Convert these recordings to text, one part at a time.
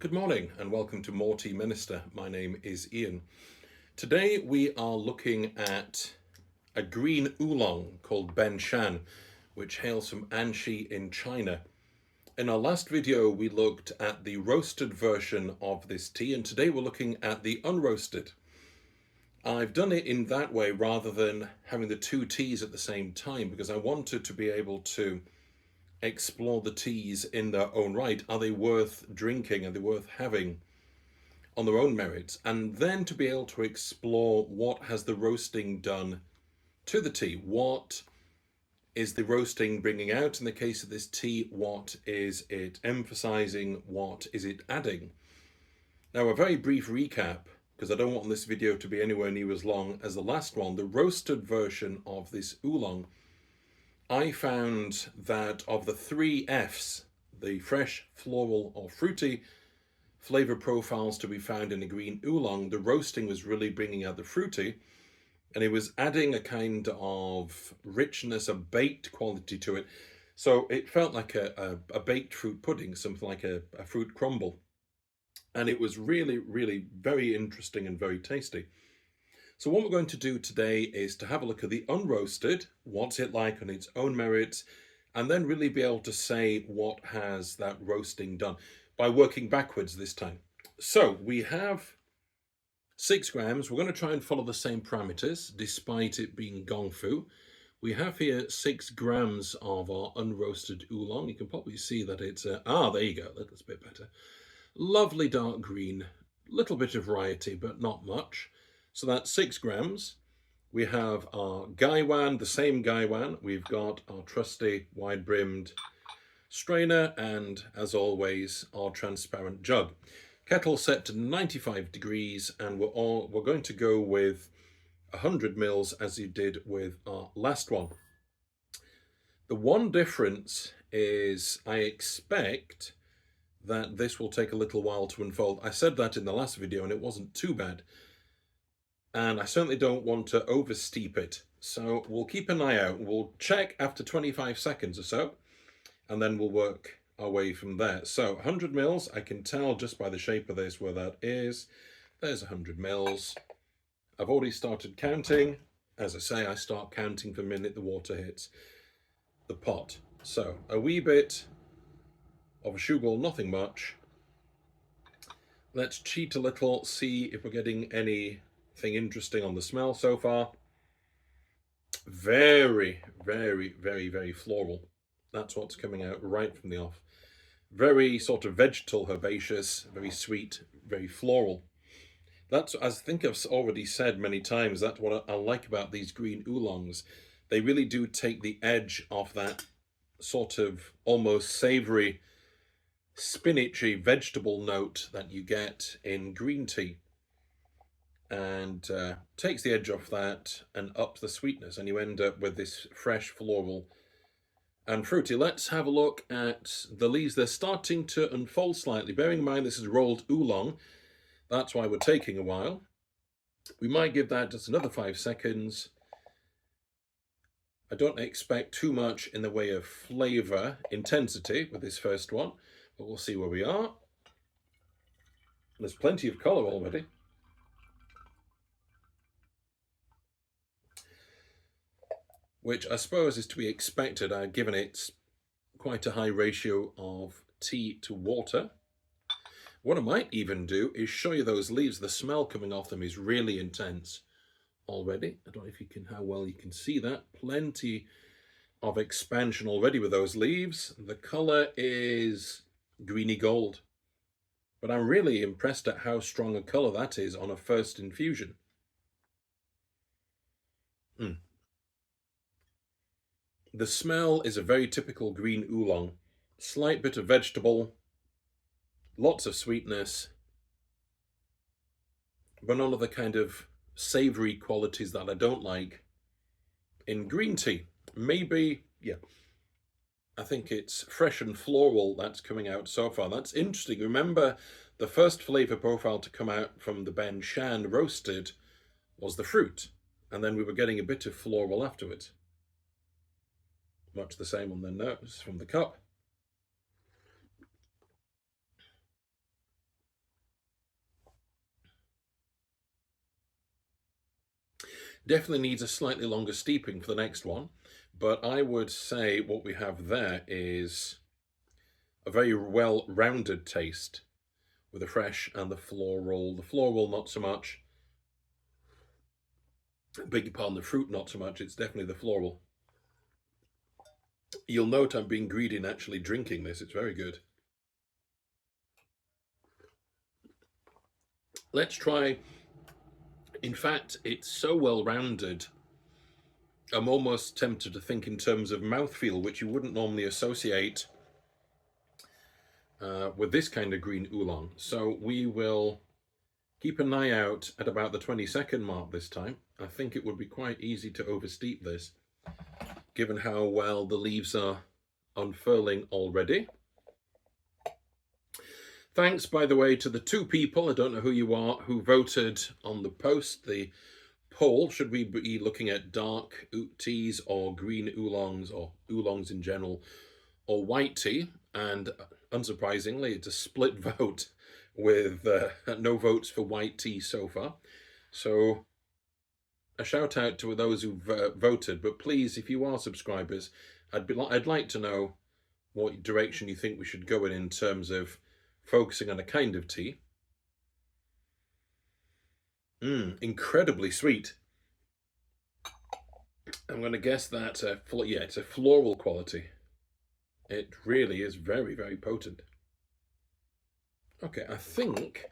Good morning and welcome to More Tea Minister. My name is Ian. Today we are looking at a green oolong called Ben Shan, which hails from Anxi in China. In our last video we looked at the roasted version of this tea, and today we're looking at the unroasted. I've done it in that way rather than having the two teas at the same time because I wanted to be able to explore the teas in their own right. Are they worth drinking? Are they worth having on their own merits? And then to be able to explore what has the roasting done to the tea. What is the roasting bringing out in the case of this tea? What is it emphasizing? What is it adding? Now, a very brief recap, because I don't want this video to be anywhere near as long as the last one. The roasted version of this oolong, I found that of the three Fs, the fresh, floral or fruity flavor profiles to be found in a green oolong, the roasting was really bringing out the fruity, and it was adding a kind of richness, a baked quality to it. So it felt like a baked fruit pudding, something like a fruit crumble. And it was really, really very interesting and very tasty. So what we're going to do today is to have a look at the unroasted, what's it like on its own merits, and then really be able to say what has that roasting done by working backwards this time. So we have 6 grams. We're going to try and follow the same parameters despite it being Gongfu. We have here 6 grams of our unroasted oolong. You can probably see that it's, there you go, that's a bit better. Lovely dark green, little bit of variety, but not much. So that's 6 grams. We have our gaiwan, the same gaiwan. We've got our trusty wide-brimmed strainer and, as always, our transparent jug. Kettle set to 95 degrees, and we're going to go with 100 mils as you did with our last one. The one difference is I expect that this will take a little while to unfold. I said that in the last video and it wasn't too bad. And I certainly don't want to oversteep it. So we'll keep an eye out. We'll check after 25 seconds or so, and then we'll work our way from there. So 100 mils, I can tell just by the shape of this where that is. There's 100 mils. I've already started counting. As I say, I start counting the minute the water hits the pot. So a wee bit of a sugar, nothing much. Let's cheat a little, see if we're getting anything interesting on the smell so far. Very, very, very, very floral. That's what's coming out right from the off. Very sort of vegetal, herbaceous, very sweet, very floral. That's, as I think I've already said many times, that's what I like about these green oolongs. They really do take the edge off that sort of almost savory, spinachy vegetable note that you get in green tea, and takes the edge off that and ups the sweetness, and you end up with this fresh, floral and fruity. Let's have a look at the leaves. They're starting to unfold slightly. Bearing in mind this is rolled oolong, that's why we're taking a while. We might give that just another 5 seconds. I don't expect too much in the way of flavor intensity with this first one, but we'll see where we are. There's plenty of color already. Which I suppose is to be expected, given it's quite a high ratio of tea to water. What I might even do is show you those leaves. The smell coming off them is really intense already. I don't know if you can, how well you can see that. Plenty of expansion already with those leaves. The color is greeny gold, but I'm really impressed at how strong a color that is on a first infusion. The smell is a very typical green oolong. Slight bit of vegetable, lots of sweetness, but none of the kind of savory qualities that I don't like in green tea. Maybe, yeah, I think it's fresh and floral that's coming out so far. That's interesting. Remember, the first flavor profile to come out from the Ben Shan roasted was the fruit, and then we were getting a bit of floral afterwards. Much the same on the nose from the cup. Definitely needs a slightly longer steeping for the next one, but I would say what we have there is a very well-rounded taste with the fresh and the floral. The floral not so much. Beg your pardon, the fruit not so much. It's definitely the floral. You'll note I'm being greedy in actually drinking this. It's very good. Let's try. In fact, it's so well-rounded, I'm almost tempted to think in terms of mouthfeel, which you wouldn't normally associate with this kind of green oolong. So we will keep an eye out at about the 20-second mark this time. I think it would be quite easy to oversteep this, given how well the leaves are unfurling already. Thanks, by the way, to the 2 people, I don't know who you are, who voted on the post, the poll. Should we be looking at dark teas or green oolongs, or oolongs in general, or white tea? And unsurprisingly, it's a split vote with no votes for white tea so far. So a shout out to those who've voted, but please, if you are subscribers, I'd like to know what direction you think we should go in terms of focusing on a kind of tea. Incredibly sweet. I'm going to guess that, yeah, it's a floral quality. It really is very, very potent. Okay, I think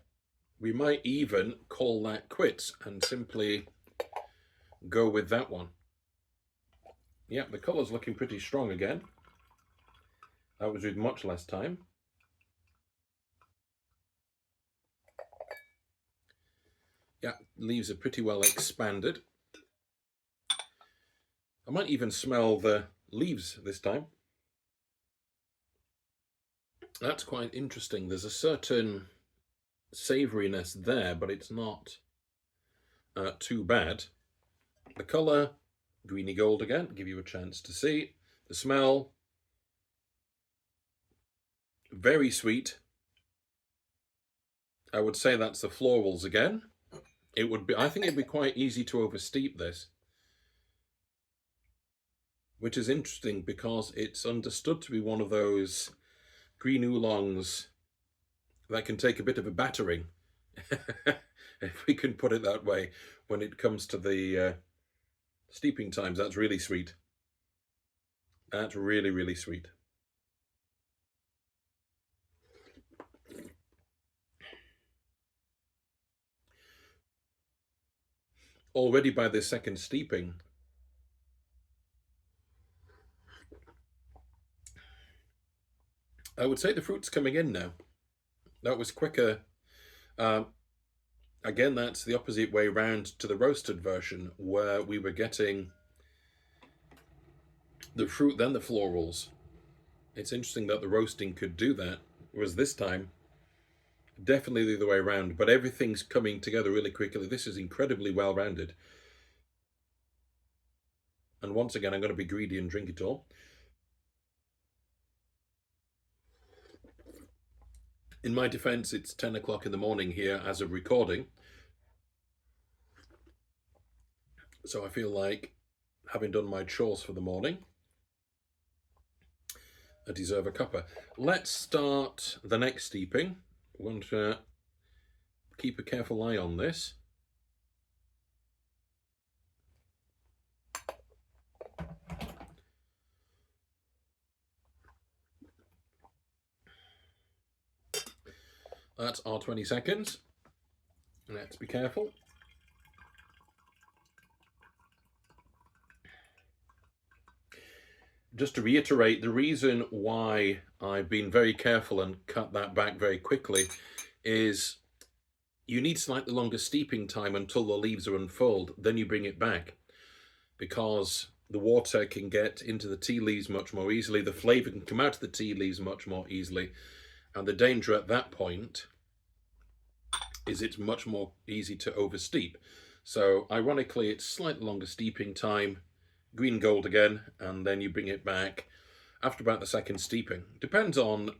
we might even call that quits and simply go with that one. Yeah, the colour's looking pretty strong again. That was with much less time. Yeah, leaves are pretty well expanded. I might even smell the leaves this time. That's quite interesting. There's a certain savouriness there, but it's not too bad. The colour, greeny gold again, give you a chance to see. The smell, very sweet. I would say that's the florals again. It would be, I think it'd be quite easy to oversteep this, which is interesting because it's understood to be one of those green oolongs that can take a bit of a battering, if we can put it that way, when it comes to the steeping times. That's really sweet. That's really, really sweet. Already by this second steeping, I would say the fruit's coming in now. That was quicker. Again, that's the opposite way round to the roasted version, where we were getting the fruit, then the florals. It's interesting that the roasting could do that, whereas this time, definitely the other way around, but everything's coming together really quickly. This is incredibly well-rounded. And once again, I'm going to be greedy and drink it all. In my defense, it's 10 o'clock in the morning here as of recording. So I feel like, having done my chores for the morning, I deserve a cuppa. Let's start the next steeping. I want to keep a careful eye on this. That's our 20 seconds. Let's be careful. Just to reiterate, the reason why I've been very careful and cut that back very quickly is you need slightly longer steeping time until the leaves are unfurled, then you bring it back, because the water can get into the tea leaves much more easily, the flavour can come out of the tea leaves much more easily, and the danger at that point is it's much more easy to oversteep. So ironically, it's slightly longer steeping time, green gold again, and then you bring it back after about the second steeping. Depends on,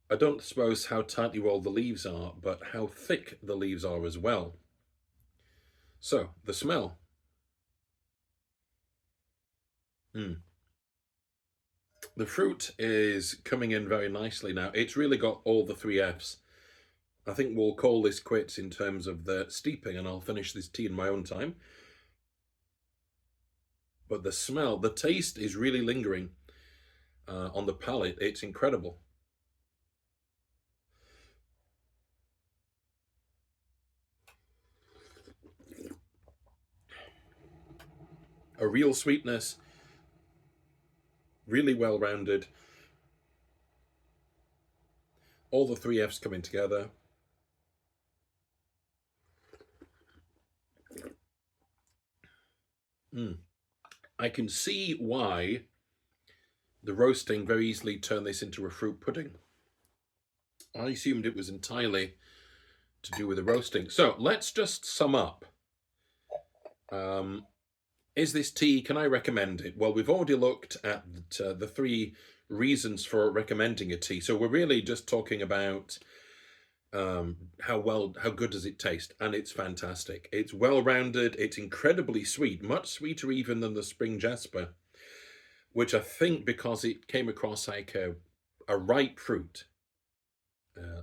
I don't suppose how tightly rolled the leaves are, but how thick the leaves are as well. So the smell, Mm. The fruit is coming in very nicely now. It's really got all the three Fs. I think we'll call this quits in terms of the steeping, and I'll finish this tea in my own time. But the smell, the taste is really lingering on the palate. It's incredible. A real sweetness, really well-rounded. All the three Fs coming together. I can see why the roasting very easily turned this into a fruit pudding. I assumed it was entirely to do with the roasting. So let's just sum up. Is this tea, can I recommend it? Well, we've already looked at the three reasons for recommending a tea. So we're really just talking about how good does it taste? And it's fantastic. It's well-rounded. It's incredibly sweet, much sweeter even than the Spring Jasper, which I think because it came across like a ripe fruit,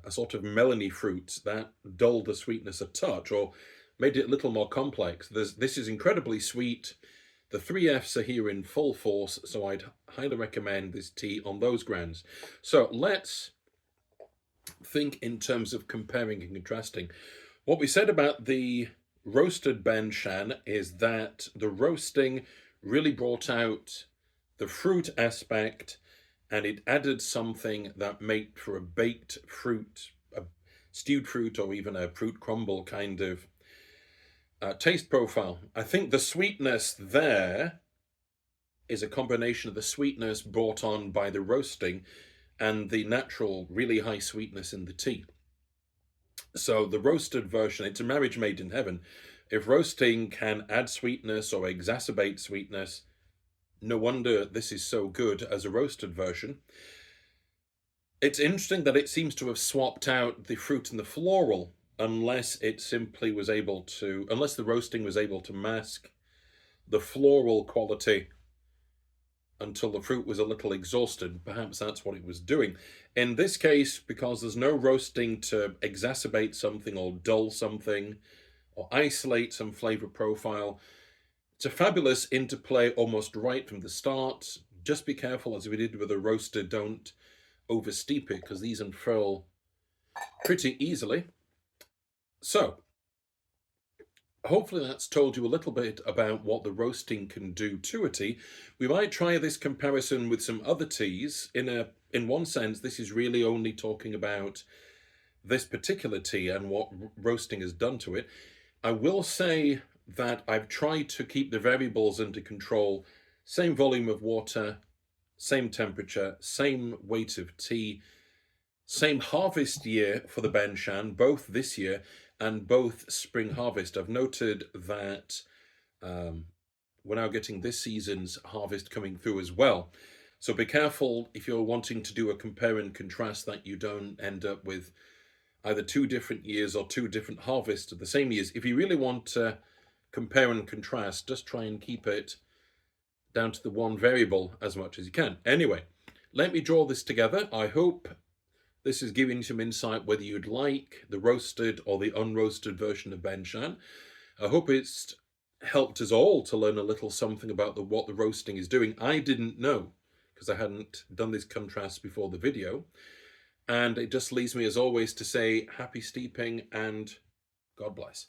a sort of melony fruit, that dulled the sweetness a touch or made it a little more complex. This is incredibly sweet. The three Fs are here in full force, so I'd highly recommend this tea on those grounds. So let's think in terms of comparing and contrasting. What we said about the roasted Ben Shan is that the roasting really brought out the fruit aspect, and it added something that made for a baked fruit, a stewed fruit, or even a fruit crumble kind of taste profile. I think the sweetness there is a combination of the sweetness brought on by the roasting and the natural, really high sweetness in the tea. So the roasted version, it's a marriage made in heaven. If roasting can add sweetness or exacerbate sweetness, no wonder this is so good as a roasted version. It's interesting that it seems to have swapped out the fruit and the floral, unless it simply was able to, unless the roasting was able to mask the floral quality until the fruit was a little exhausted. Perhaps that's what it was doing. In this case, because there's no roasting to exacerbate something or dull something or isolate some flavor profile, it's a fabulous interplay almost right from the start. Just be careful, as we did with the roasted, don't oversteep it, because these unfurl pretty easily. So, hopefully that's told you a little bit about what the roasting can do to a tea. We might try this comparison with some other teas. In one sense, this is really only talking about this particular tea and what roasting has done to it. I will say that I've tried to keep the variables under control. Same volume of water, same temperature, same weight of tea, same harvest year for the Ben Shan, both this year and both spring harvest. I've noted that we're now getting this season's harvest coming through as well. So be careful if you're wanting to do a compare and contrast that you don't end up with either two different years or two different harvests of the same years. If you really want to compare and contrast, just try and keep it down to the one variable as much as you can. Anyway, let me draw this together. I hope this is giving you some insight whether you'd like the roasted or the unroasted version of Ben Shan. I hope it's helped us all to learn a little something about what the roasting is doing. I didn't know, because I hadn't done this contrast before the video. And it just leaves me, as always, to say happy steeping and God bless.